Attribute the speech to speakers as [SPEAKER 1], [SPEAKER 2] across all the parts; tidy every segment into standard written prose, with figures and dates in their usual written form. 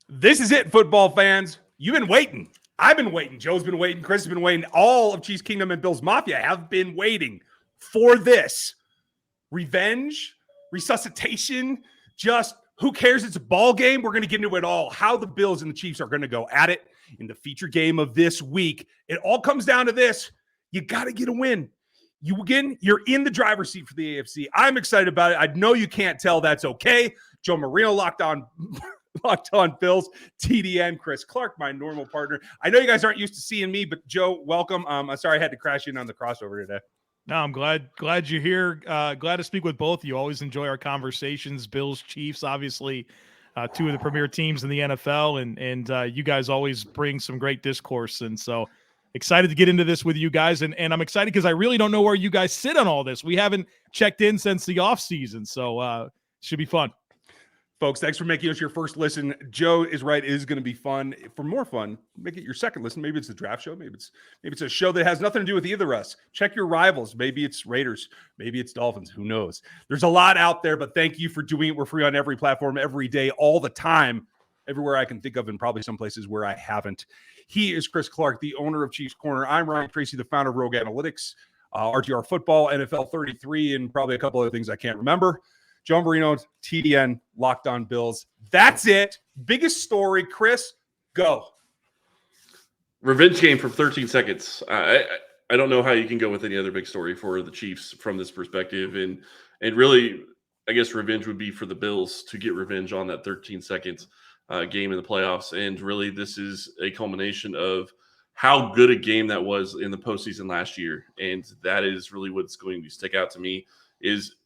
[SPEAKER 1] This is it, football fans. You've been waiting. I've been waiting. Joe's been waiting. Chris has been waiting. All of Chiefs Kingdom and Bills Mafia have been waiting for this. Revenge, resuscitation, just who cares? It's a ball game. We're going to get into it all. How the Bills and the Chiefs are going to go at it in the feature game of this week. It all comes down to this. You got to get a win. You're in the driver's seat for the AFC. I'm excited about it. I know you can't tell. That's okay. Joe Marino locked on Bills, TDN, Chris Clark, my normal partner. I know you guys aren't used to seeing me, but Joe, welcome. I'm sorry I had to crash in on the crossover today.
[SPEAKER 2] No, I'm glad you're here. Glad to speak with both of you. Always enjoy our conversations. Bills, Chiefs, obviously, two of the premier teams in the NFL, and you guys always bring some great discourse. And so excited to get into this with you guys. And I'm excited because I really don't know where you guys sit on all this. We haven't checked in since the offseason, so should be fun.
[SPEAKER 1] Folks, thanks for making us your first listen. Joe is right. It is going to be fun. For more fun, make it your second listen. Maybe it's a draft show. Maybe it's a show that has nothing to do with either of us. Check your rivals. Maybe it's Raiders. Maybe it's Dolphins. Who knows? There's a lot out there, but thank you for doing it. We're free on every platform, every day, all the time, everywhere I can think of, and probably some places where I haven't. He is Chris Clark, the owner of Chiefs Corner. I'm Ryan Tracy, the founder of Rogue Analytics, RTR Football, NFL 33, and probably a couple other things I can't remember. Joe Marino, TDN, Locked On Bills. That's it. Biggest story. Chris, go.
[SPEAKER 3] Revenge game from 13 seconds. I don't know how you can go with any other big story for the Chiefs from this perspective. And really, I guess revenge would be for the Bills to get revenge on that 13 seconds game in the playoffs. And really, this is a culmination of how good a game that was in the postseason last year. And that is really what's going to stick out to me is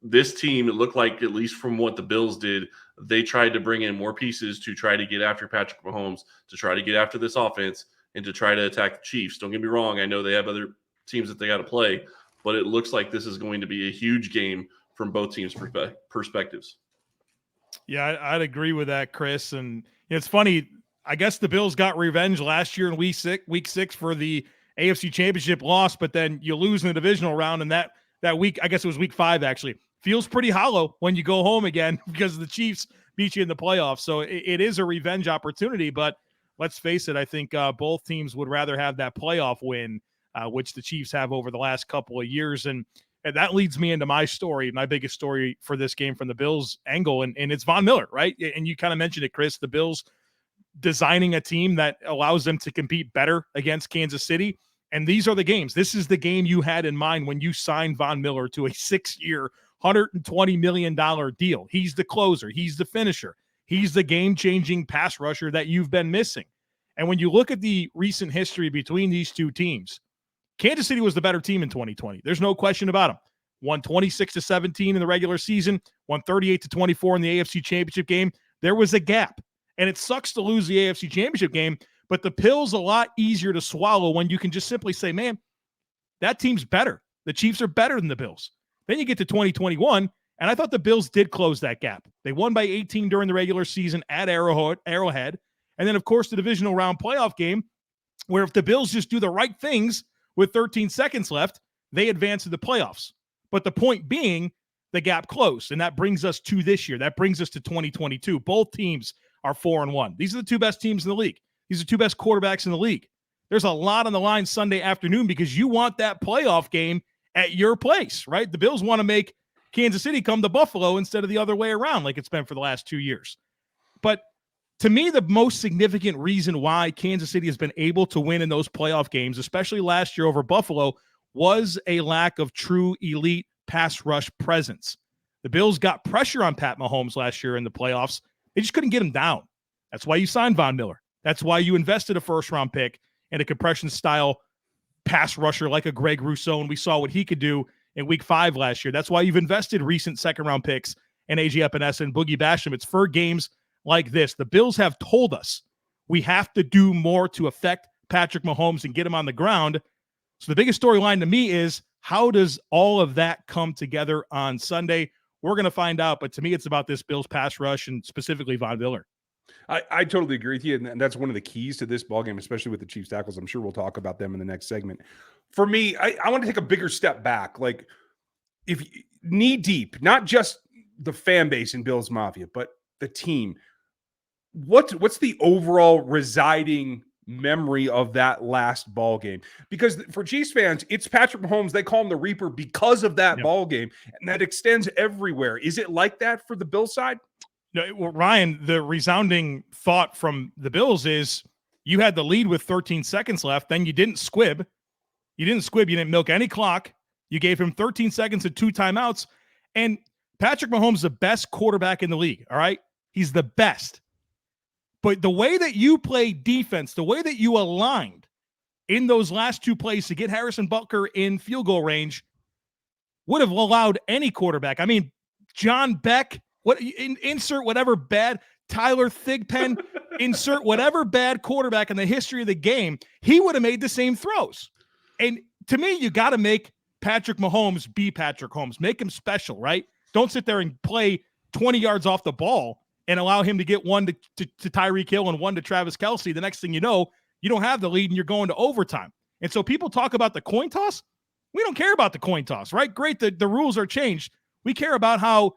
[SPEAKER 3] this team, it looked like, at least from what the Bills did, they tried to bring in more pieces to try to get after Patrick Mahomes, to try to get after this offense, and to try to attack the Chiefs. Don't get me wrong. I know they have other teams that they got to play, but it looks like this is going to be a huge game from both teams' perspectives.
[SPEAKER 2] Yeah, I'd agree with that, Chris. And it's funny. I guess the Bills got revenge last year in week six for the AFC Championship loss, but then you lose in the divisional round, and that week, I guess it was week 5, actually, feels pretty hollow when you go home again because the Chiefs beat you in the playoffs. So it is a revenge opportunity, but let's face it, I think both teams would rather have that playoff win, which the Chiefs have over the last couple of years. And that leads me into my story, my biggest story for this game from the Bills angle, and it's Von Miller, right? And you kind of mentioned it, Chris, the Bills designing a team that allows them to compete better against Kansas City. And these are the games. This is the game you had in mind when you signed Von Miller to a 6-year, $120 million deal. He's the closer. He's the finisher. He's the game-changing pass rusher that you've been missing. And when you look at the recent history between these two teams, Kansas City was the better team in 2020. There's no question about them. Won 26-17 in the regular season, won 38-24 in the AFC Championship game. There was a gap. And it sucks to lose the AFC Championship game, but the pill's a lot easier to swallow when you can just simply say, man, that team's better. The Chiefs are better than the Bills. Then you get to 2021, and I thought the Bills did close that gap. They won by 18 during the regular season at Arrowhead. And then, of course, the divisional round playoff game, where if the Bills just do the right things with 13 seconds left, they advance to the playoffs. But the point being, the gap closed, and that brings us to this year. That brings us to 2022. Both teams are 4-1. These are the two best teams in the league. These are two best quarterbacks in the league. There's a lot on the line Sunday afternoon because you want that playoff game at your place, right? The Bills want to make Kansas City come to Buffalo instead of the other way around like it's been for the last 2 years. But to me, the most significant reason why Kansas City has been able to win in those playoff games, especially last year over Buffalo, was a lack of true elite pass rush presence. The Bills got pressure on Pat Mahomes last year in the playoffs. They just couldn't get him down. That's why you signed Von Miller. That's why you invested a first-round pick in a compression-style pass rusher like a Greg Rousseau, and we saw what he could do in week 5 last year. That's why you've invested recent second-round picks in A.J. Epinesa and Boogie Basham. It's for games like this. The Bills have told us we have to do more to affect Patrick Mahomes and get him on the ground. So the biggest storyline to me is, how does all of that come together on Sunday? We're going to find out, but to me, it's about this Bills pass rush and specifically Von Miller.
[SPEAKER 1] I totally agree with you, and that's one of the keys to this ballgame, especially with the Chiefs tackles. I'm sure we'll talk about them in the next segment. For me, I want to take a bigger step back. Like, if knee deep, not just the fan base in Bills Mafia, but the team. what's the overall residing memory of that last ball game? Because for Chiefs fans, it's Patrick Mahomes. They call him the Reaper because of that ball game, and that extends everywhere. Is it like that for the Bills side?
[SPEAKER 2] No, well, Ryan, the resounding thought from the Bills is you had the lead with 13 seconds left, then you didn't squib. You didn't milk any clock. You gave him 13 seconds and 2 timeouts. And Patrick Mahomes is the best quarterback in the league, all right? He's the best. But the way that you play defense, the way that you aligned in those last 2 plays to get Harrison Butker in field goal range would have allowed any quarterback. I mean, John Beck, insert whatever bad, Tyler Thigpen, insert whatever bad quarterback in the history of the game, he would have made the same throws. And to me, you got to make Patrick Mahomes be Patrick Mahomes. Make him special, right? Don't sit there and play 20 yards off the ball and allow him to get one to Tyreek Hill and one to Travis Kelce. The next thing you know, you don't have the lead and you're going to overtime. And so people talk about the coin toss. We don't care about the coin toss, right? Great, the rules are changed. We care about how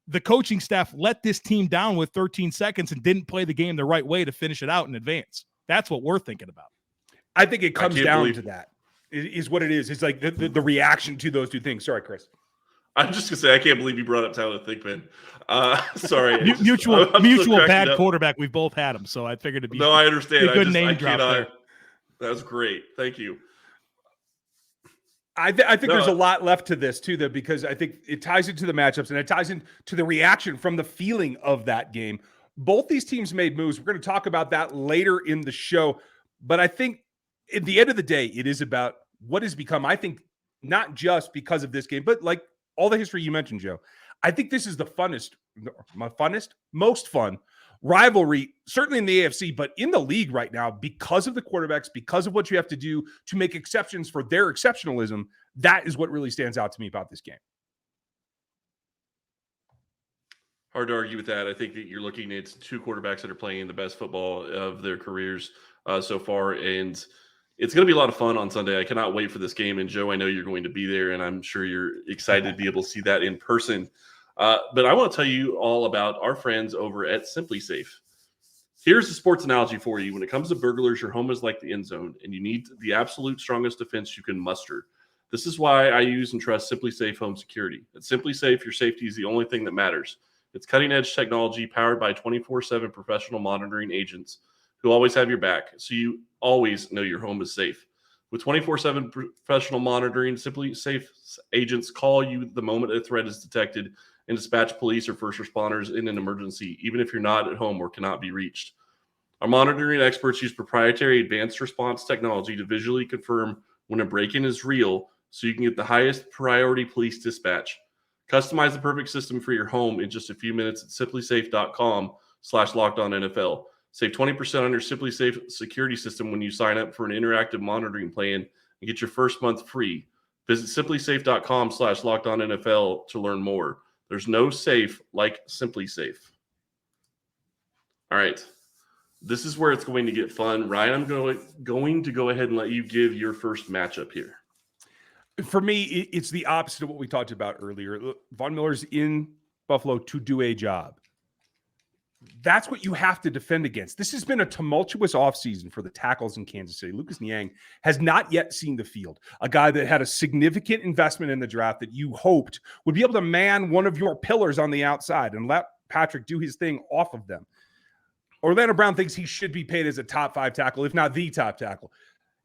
[SPEAKER 2] the coaching staff let this team down with 13 seconds and didn't play the game the right way to finish it out in advance. That's what we're thinking about.
[SPEAKER 1] I think it comes down to that. Is what it is. It's like the reaction to those two things. Sorry, Chris.
[SPEAKER 3] I'm just gonna say I can't believe you brought up Tyler Thigpen. Sorry,
[SPEAKER 2] mutual bad quarterback. We've both had him, so I figured it'd be
[SPEAKER 3] no. I understand.
[SPEAKER 2] A good name drop there.
[SPEAKER 3] That was great. Thank you.
[SPEAKER 1] I think there's a lot left to this too, though, because I think it ties into the matchups and it ties into the reaction from the feeling of that game. Both these teams made moves. We're going to talk about that later in the show, but I think at the end of the day, it is about what has become, I think, not just because of this game, but like all the history you mentioned, Joe. I think this is the most fun rivalry, certainly in the AFC, but in the league right now, because of the quarterbacks, because of what you have to do to make exceptions for their exceptionalism. That is what really stands out to me about this game.
[SPEAKER 3] Hard to argue with that. I think that you're looking at 2 quarterbacks that are playing the best football of their careers so far, and it's going to be a lot of fun on Sunday. I cannot wait for this game. And Joe, I know you're going to be there, and I'm sure you're excited to be able to see that in person. But I want to tell you all about our friends over at SimpliSafe. Here's the sports analogy for you. When it comes to burglars, your home is like the end zone, and you need the absolute strongest defense you can muster. This is why I use and trust SimpliSafe Home Security. At SimpliSafe, your safety is the only thing that matters. It's cutting-edge technology powered by 24/7 professional monitoring agents who always have your back, so you always know your home is safe. With 24/7 professional monitoring, SimpliSafe agents call you the moment a threat is detected and dispatch police or first responders in an emergency, even if you're not at home or cannot be reached. Our monitoring experts use proprietary advanced response technology to visually confirm when a break-in is real, so you can get the highest priority police dispatch. Customize the perfect system for your home in just a few minutes at simplisafe.com/LockedOnNFL. Save 20% on your SimpliSafe security system when you sign up for an interactive monitoring plan and get your first month free. Visit simplisafe.com/LockedOnNFL to learn more. There's no safe like SimpliSafe. All right. This is where it's going to get fun. Ryan, I'm going to go ahead and let you give your first matchup here.
[SPEAKER 1] For me, it's the opposite of what we talked about earlier. Von Miller's in Buffalo to do a job. That's what you have to defend against. This has been a tumultuous offseason for the tackles in Kansas City. Lucas Niang has not yet seen the field. A guy that had a significant investment in the draft that you hoped would be able to man one of your pillars on the outside and let Patrick do his thing off of them. Orlando Brown thinks he should be paid as a top 5 tackle, if not the top tackle.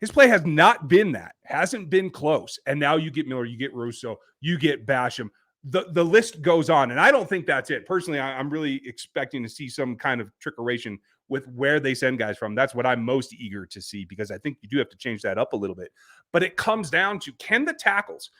[SPEAKER 1] His play has not been that, hasn't been close. And now you get Miller, you get Russo, you get Basham. The list goes on. And I don't think that's it. Personally, I'm really expecting to see some kind of trickeration with where they send guys from. That's what I'm most eager to see, because I think you do have to change that up a little bit. But it comes down to, can the tackles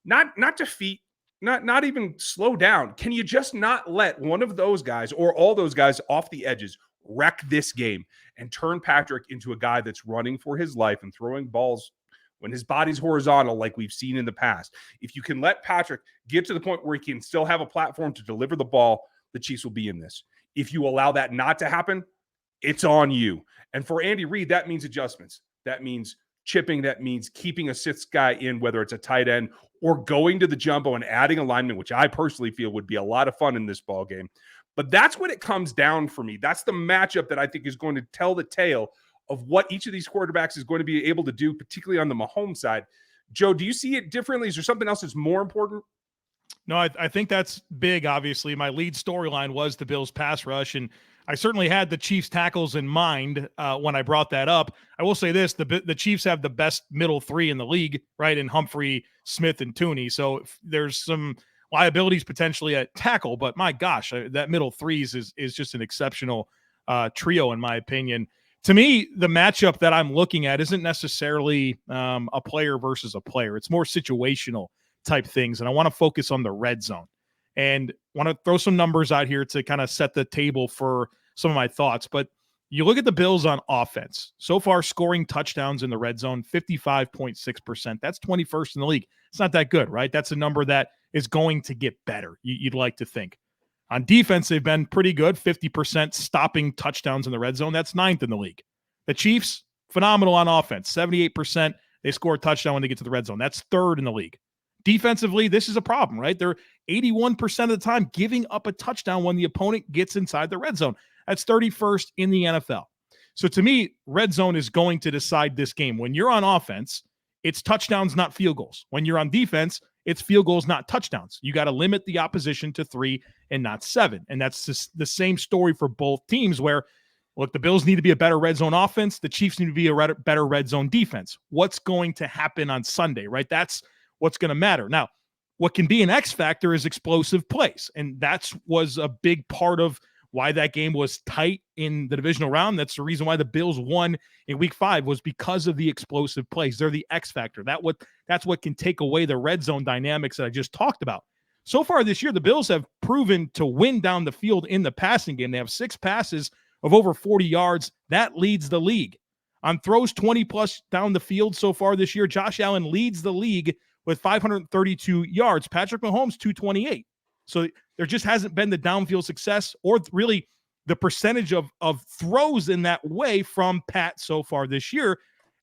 [SPEAKER 1] not defeat, not even slow down? Can you just not let one of those guys or all those guys off the edges wreck this game and turn Patrick into a guy that's running for his life and throwing balls when his body's horizontal, like we've seen in the past? If you can let Patrick get to the point where he can still have a platform to deliver the ball, the Chiefs will be in this. If you allow that not to happen, it's on you. And for Andy Reid, that means adjustments. That means chipping. That means keeping a 6th guy in, whether it's a tight end or going to the jumbo and adding alignment, which I personally feel would be a lot of fun in this ball game. But that's what it comes down for me. That's the matchup that I think is going to tell the tale of what each of these quarterbacks is going to be able to do, particularly on the Mahomes side. Joe, do you see it differently? Is there something else that's more important?
[SPEAKER 2] No, I think that's big, obviously. My lead storyline was the Bills pass rush, and I certainly had the Chiefs tackles in mind when I brought that up. I will say this, the Chiefs have the best middle three in the league, right, in Humphrey, Smith, and Tooney. So there's some liabilities potentially at tackle, but my gosh, that middle threes is just an exceptional trio, in my opinion. To me, the matchup that I'm looking at isn't necessarily a player versus a player. It's more situational type things. And I want to focus on the red zone and want to throw some numbers out here to kind of set the table for some of my thoughts. But you look at the Bills on offense so far, scoring touchdowns in the red zone, 55.6%. That's 21st in the league. It's not that good, right? That's a number that is going to get better. You'd like to think. On defense, they've been pretty good, 50% stopping touchdowns in the red zone. That's 9th in the league. The Chiefs, phenomenal on offense, 78%. They score a touchdown when they get to the red zone. That's 3rd in the league. Defensively, this is a problem, right? They're 81% of the time giving up a touchdown when the opponent gets inside the red zone. That's 31st in the NFL. So to me, red zone is going to decide this game. When you're on offense, it's touchdowns, not field goals. When you're on defense, it's field goals, not touchdowns. You got to limit the opposition to 3 and not 7. And that's just the same story for both teams where, look, the Bills need to be a better red zone offense. The Chiefs need to be a better red zone defense. What's going to happen on Sunday, right? That's what's going to matter. Now, what can be an X factor is explosive plays. And that was a big part of why that game was tight in the divisional round. That's the reason why the Bills won in week 5 was because of the explosive plays. They're the X factor. That's what can take away the red zone dynamics that I just talked about. So far this year, the Bills have proven to win down the field in the passing game. They have 6 passes of over 40 yards. That leads the league. On throws 20 plus down the field so far this year, Josh Allen leads the league with 532 yards. Patrick Mahomes, 228. So there just hasn't been the downfield success or really the percentage of throws in that way from Pat so far this year.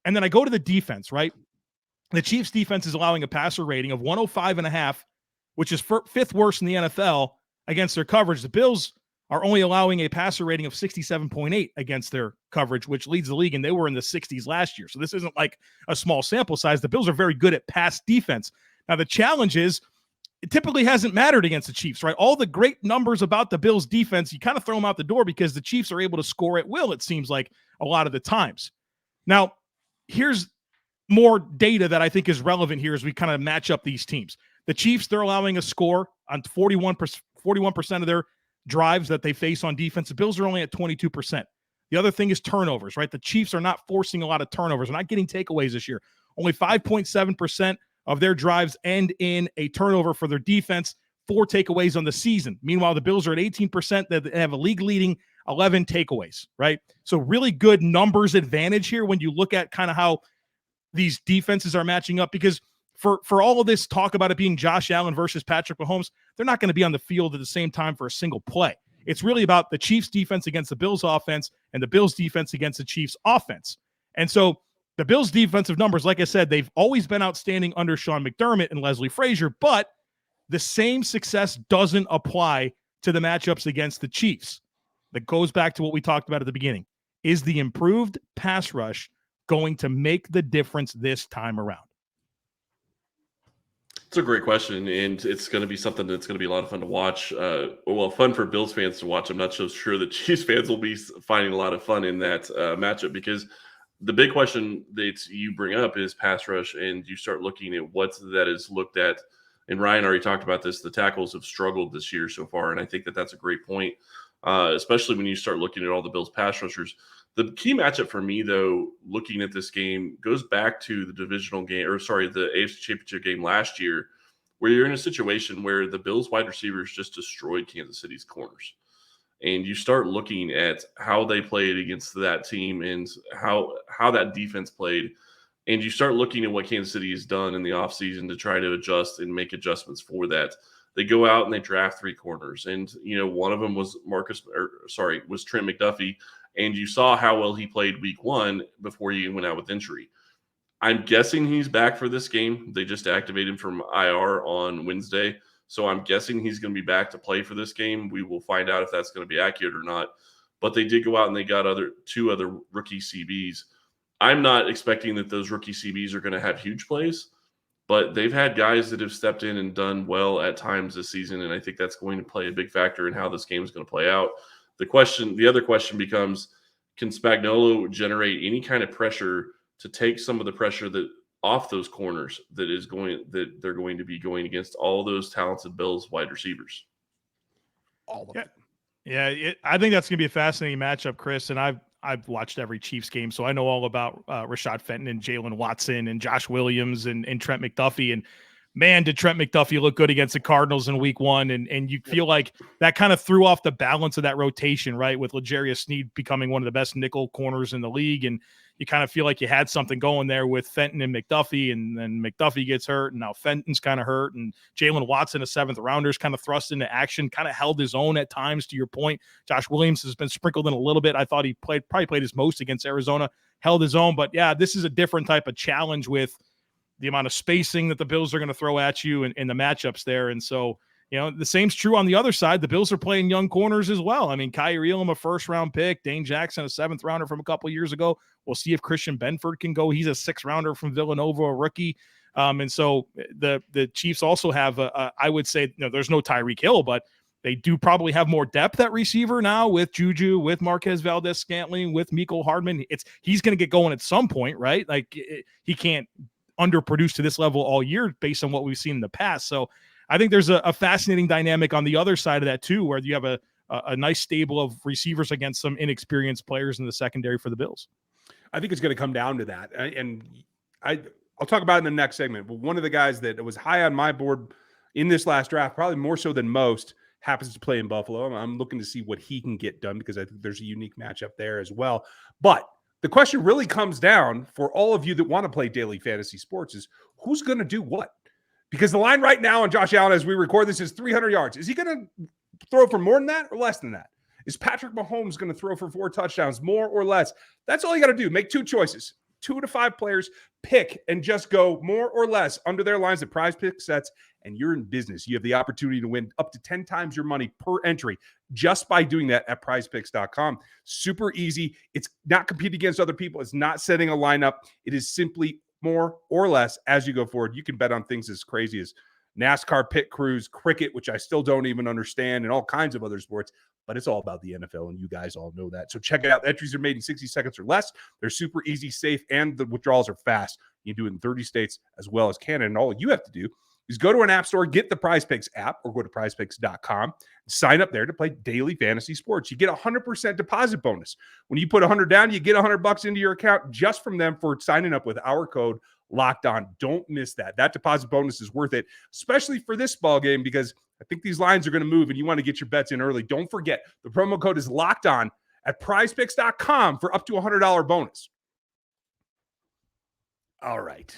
[SPEAKER 2] And then I go to the defense, right? The Chiefs defense is allowing a passer rating of 105.5, which is 5th worst in the NFL against their coverage. The Bills are only allowing a passer rating of 67.8 against their coverage, which leads the league, and they were in the 60s last year. So this isn't like a small sample size. The Bills are very good at pass defense. Now, the challenge is it typically hasn't mattered against the Chiefs, right? All the great numbers about the Bills defense, you kind of throw them out the door because the Chiefs are able to score at will, it seems like, a lot of the times. Now, here's more data that I think is relevant here as we kind of match up these teams. The Chiefs, they're allowing a score on 41% of their drives that they face on defense. The Bills are only at 22%. The other thing is turnovers, right? The Chiefs are not forcing a lot of turnovers. They're not getting takeaways this year. Only 5.7% of their drives end in a turnover for their defense, 4 takeaways on the season. Meanwhile, the Bills are at 18%. They have a league-leading 11 takeaways, right? So really good numbers advantage here when you look at kind of how these defenses are matching up, because for all of this talk about it being Josh Allen versus Patrick Mahomes, they're not going to be on the field at the same time for a single play. It's really about the Chiefs defense against the Bills offense and the Bills defense against the Chiefs offense. And so the Bills defensive numbers, like I said, they've always been outstanding under Sean McDermott and Leslie Frazier, but the same success doesn't apply to the matchups against the Chiefs. That goes back to what we talked about at the beginning. Is the improved pass rush going to make the difference this time around?
[SPEAKER 3] It's a great question, and it's going to be something that's going to be a lot of fun to watch. Fun for Bills fans to watch. I'm not so sure that Chiefs fans will be finding a lot of fun in that matchup, because the big question that you bring up is pass rush, and you start looking at what that is looked at. And Ryan already talked about this. The tackles have struggled this year so far, and I think that that's a great point, especially when you start looking at all the Bills pass rushers. The key matchup for me, though, looking at this game, goes back to the divisional game, the AFC Championship game last year, where you're in a situation where the Bills wide receivers just destroyed Kansas City's corners. And you start looking at how they played against that team and how that defense played. And you start looking at what Kansas City has done in the offseason to try to adjust and make adjustments for that. They go out and they draft 3 corners. And, one of them was was Trent McDuffie. And you saw how well he played week 1 before he went out with injury. I'm guessing he's back for this game. They just activated him from IR on Wednesday. So I'm guessing he's going to be back to play for this game. We will find out if that's going to be accurate or not. But they did go out and they got two other rookie CBs. I'm not expecting that those rookie CBs are going to have huge plays, but they've had guys that have stepped in and done well at times this season, and I think that's going to play a big factor in how this game is going to play out. The other question becomes, can Spagnuolo generate any kind of pressure to take some of the pressure that off those corners that they're going to be going against all those talented Bills wide receivers?
[SPEAKER 1] All of it.
[SPEAKER 2] Yeah, I think that's going to be a fascinating matchup, Chris. And I've watched every Chiefs game, so I know all about Rashad Fenton and Jalen Watson and Josh Williams and Trent McDuffie. And man, did Trent McDuffie look good against the Cardinals in week 1. And you feel like that kind of threw off the balance of that rotation, right? With L'Jarius Sneed becoming one of the best nickel corners in the league. And you kind of feel like you had something going there with Fenton and McDuffie, and then McDuffie gets hurt, and now Fenton's kind of hurt, and Jalen Watson, a 7th rounder, is kind of thrust into action, kind of held his own at times, to your point. Josh Williams has been sprinkled in a little bit. I thought he probably played his most against Arizona, held his own. But yeah, this is a different type of challenge with the amount of spacing that the Bills are going to throw at you and the matchups there. And so, the same's true on the other side. The Bills are playing young corners as well. I mean, Kyrie Elam, a 1st-round pick, Dane Jackson, a 7th rounder from a couple of years ago. We'll see if Christian Benford can go. He's a 6th rounder from Villanova, a rookie. And so the Chiefs also have, I would say, there's no Tyreek Hill, but they do probably have more depth at receiver now with Juju, with Marquez Valdez-Scantling, with Mecole Hardman. He's going to get going at some point, right? Like, he can't underproduce to this level all year based on what we've seen in the past. So I think there's a fascinating dynamic on the other side of that too, where you have a nice stable of receivers against some inexperienced players in the secondary for the Bills.
[SPEAKER 1] I think it's going to come down to that. And I'll talk about it in the next segment. But one of the guys that was high on my board in this last draft, probably more so than most, happens to play in Buffalo. I'm looking to see what he can get done because I think there's a unique matchup there as well. But the question really comes down for all of you that want to play daily fantasy sports is who's going to do what? Because the line right now on Josh Allen as we record this is 300 yards. Is he going to throw for more than that or less than that? Is Patrick Mahomes going to throw for 4 touchdowns, more or less? That's all you got to do. Make 2 choices. 2 to 5 players, pick and just go more or less under their lines that PrizePicks sets, and you're in business. You have the opportunity to win up to 10 times your money per entry just by doing that at PrizePicks.com. Super easy. It's not competing against other people. It's not setting a lineup. It is simply more or less as you go forward. You can bet on things as crazy as NASCAR pit crews, cricket, which I still don't even understand, and all kinds of other sports, but it's all about the NFL, and you guys all know that. So check it out. Entries are made in 60 seconds or less. They're super easy, safe, and the withdrawals are fast. You can do it in 30 states as well as Canada, and all you have to do is go to an app store, get the PrizePicks app, or go to PrizePicks.com, sign up there to play daily fantasy sports. You get a 100% deposit bonus. When you put $100 down, you get $100 into your account just from them for signing up with our code Locked On. Don't miss that. That deposit bonus is worth it, especially for this ball game, because I think these lines are going to move and you want to get your bets in early. Don't forget, the promo code is Locked On at PrizePicks.com for up to a $100 bonus. All right.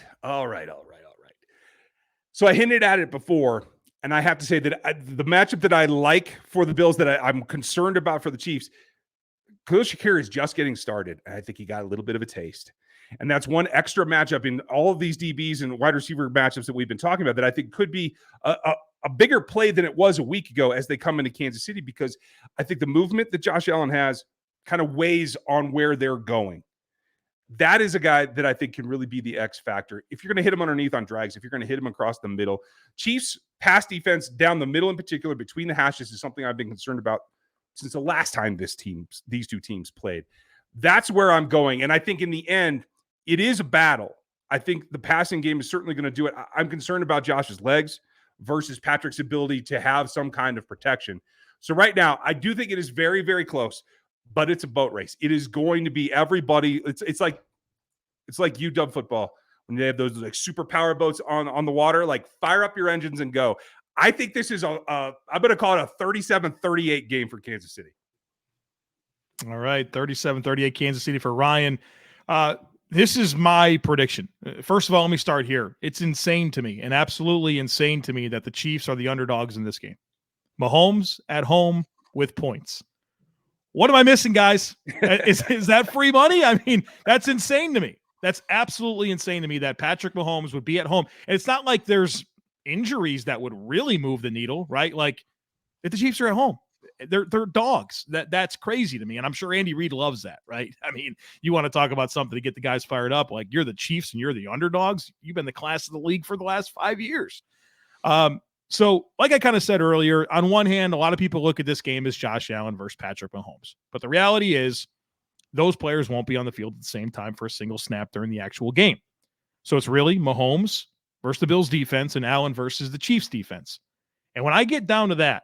[SPEAKER 1] So I hinted at it before, and I have to say that the matchup that I like for the Bills that I'm concerned about for the Chiefs, Khalil Shakir is just getting started, and I think he got a little bit of a taste. And that's one extra matchup in all of these DBs and wide receiver matchups that we've been talking about that I think could be a bigger play than it was a week ago as they come into Kansas City, because I think the movement that Josh Allen has kind of weighs on where they're going. That is a guy that I think can really be the X factor. If you're going to hit him underneath on drags, if you're going to hit him across the middle, Chiefs pass defense down the middle in particular between the hashes is something I've been concerned about since the last time these two teams played. That's where I'm going. And I think in the end, it is a battle. I think the passing game is certainly going to do it. I'm concerned about Josh's legs versus Patrick's ability to have some kind of protection. So right now, I do think it is very, very close, but it's a boat race. It is going to be everybody. It's like UW football when they have those like super power boats on the water. Like, fire up your engines and go. I think this is I'm going to call it a 37-38 game for Kansas City.
[SPEAKER 2] All right, 37-38 Kansas City for Ryan. This is my prediction. First of all, let me start here. It's insane to me, and absolutely insane to me, that the Chiefs are the underdogs in this game. Mahomes at home with points. What am I missing, guys? Is that free money? I mean, that's insane to me. That's absolutely insane to me that Patrick Mahomes would be at home. And it's not like there's injuries that would really move the needle, right? Like if the Chiefs are at home, they're dogs. That's crazy to me. And I'm sure Andy Reid loves that, right? I mean, you want to talk about something to get the guys fired up. Like you're the Chiefs and you're the underdogs. You've been the class of the league for the last 5 years. So like I kind of said earlier, on one hand, a lot of people look at this game as Josh Allen versus Patrick Mahomes. But the reality is those players won't be on the field at the same time for a single snap during the actual game. So it's really Mahomes versus the Bills defense and Allen versus the Chiefs defense. And when I get down to that,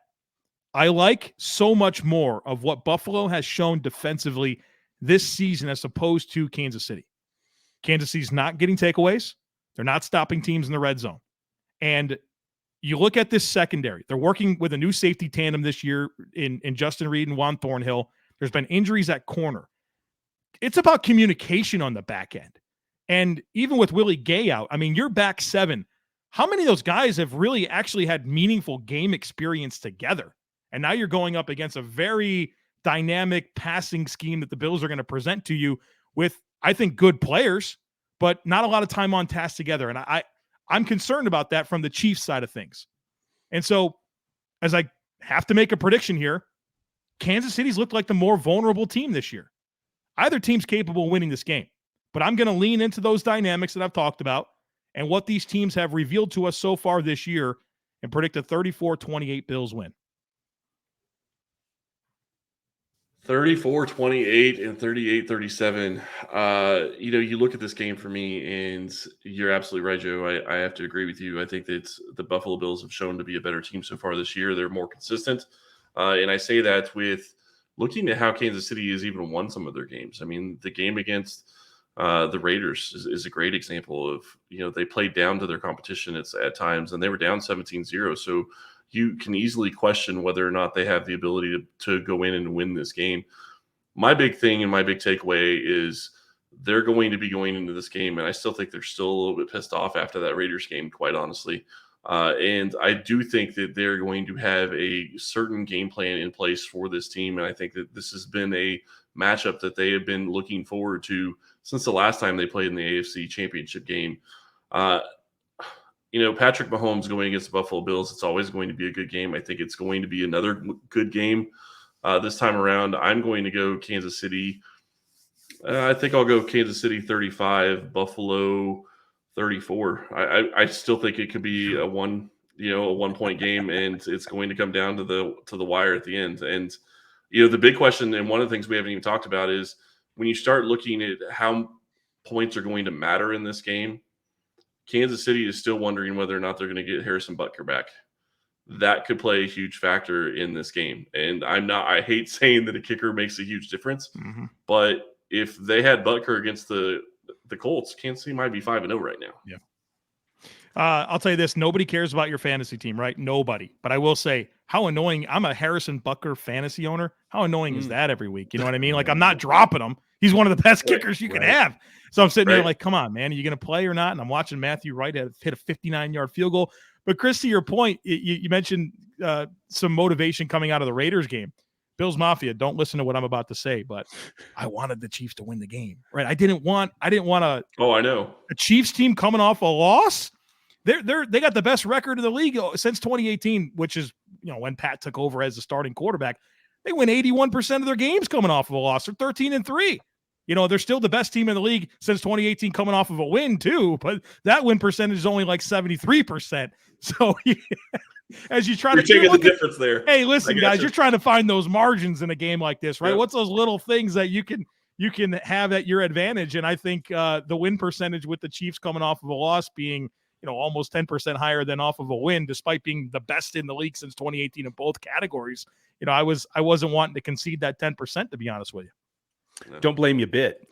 [SPEAKER 2] I like so much more of what Buffalo has shown defensively this season as opposed to Kansas City. Kansas City's not getting takeaways. They're not stopping teams in the red zone. And you look at this secondary. They're working with a new safety tandem this year in Justin Reed and Juan Thornhill. There's been injuries at corner. It's about communication on the back end. And even with Willie Gay out, I mean, you're back 7. How many of those guys have really actually had meaningful game experience together? And now you're going up against a very dynamic passing scheme that the Bills are going to present to you with, I think, good players, but not a lot of time on task together. And I'm concerned about that from the Chiefs side of things. And so as I have to make a prediction here, Kansas City's looked like the more vulnerable team this year. Either team's capable of winning this game, but I'm going to lean into those dynamics that I've talked about and what these teams have revealed to us so far this year and predict a 34-28 Bills win.
[SPEAKER 3] 34-28 and 38-37. You look at this game for me, and you're absolutely right, Joe. I have to agree with you. I think that the Buffalo Bills have shown to be a better team so far this year. They're more consistent. And I say that with looking at how Kansas City has even won some of their games. I mean, the game against the Raiders is a great example of, they played down to their competition at times, and they were down 17-0. So you can easily question whether or not they have the ability to go in and win this game. My big thing and my big takeaway is they're going to be going into this game, and I still think they're still a little bit pissed off after that Raiders game, quite honestly. And I do think that they're going to have a certain game plan in place for this team, and I think that this has been a matchup that they have been looking forward to since the last time they played in the AFC Championship game. Patrick Mahomes going against the Buffalo Bills, it's always going to be a good game. I think it's going to be another good game this time around. I'm going to go Kansas City. I think I'll go Kansas City 35, Buffalo 34. I still think it could be a 1-point game, and it's going to come down to the wire at the end. And the big question, and one of the things we haven't even talked about, is when you start looking at how points are going to matter in this game, Kansas City is still wondering whether or not they're going to get Harrison Butker back. That could play a huge factor in this game. And I hate saying that a kicker makes a huge difference, but if they had Butker against the Colts, Kansas City might be 5-0 right now.
[SPEAKER 2] Yeah. I'll tell you this, nobody cares about your fantasy team, right? Nobody. But I will say how annoying. I'm a Harrison Butker fantasy owner. How annoying is that every week? You know what I mean? Like, I'm not dropping him. He's one of the best kickers you can have. So I'm sitting there like, come on, man, are you going to play or not? And I'm watching Matthew Wright hit a 59-yard field goal. But Chris, to your point, you mentioned some motivation coming out of the Raiders game. Bills Mafia, don't listen to what I'm about to say, but I wanted the Chiefs to win the game, right? I didn't want a Chiefs team coming off a loss. They got the best record in the league since 2018, which is, when Pat took over as the starting quarterback. They win 81% of their games coming off of a loss. They're 13-3. They're still the best team in the league since 2018 coming off of a win too, but that win percentage is only like 73%. So as you try
[SPEAKER 3] taking the difference there.
[SPEAKER 2] Hey, listen, guys, you're trying to find those margins in a game like this, right? Yep. What's those little things that you can have at your advantage? And I think the win percentage with the Chiefs coming off of a loss being, almost 10% higher than off of a win, despite being the best in the league since 2018 in both categories. I wasn't wanting to concede that 10%, to be honest with you.
[SPEAKER 1] Don't blame you a bit.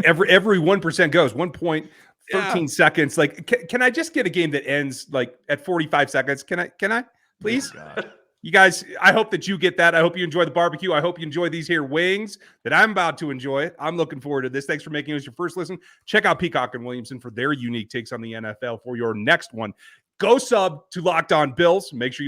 [SPEAKER 1] Every 1% goes 1 point, 13 seconds. Like, can I just get a game that ends like at 45 seconds? Can I please? Oh, you guys, I hope that you get that. I hope you enjoy the barbecue. I hope you enjoy these here wings that I'm about to enjoy. I'm looking forward to this. Thanks for making us your first listen. Check out Peacock and Williamson for their unique takes on the NFL for your next one. Go sub to Locked On Bills. Make sure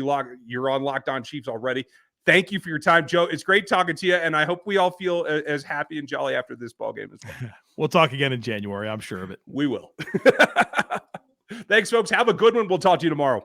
[SPEAKER 1] you're on Locked On Chiefs already. Thank you for your time, Joe. It's great talking to you, and I hope we all feel as happy and jolly after this ball game as well.
[SPEAKER 2] We'll talk again in January. I'm sure of it.
[SPEAKER 1] We will. Thanks, folks. Have a good one. We'll talk to you tomorrow.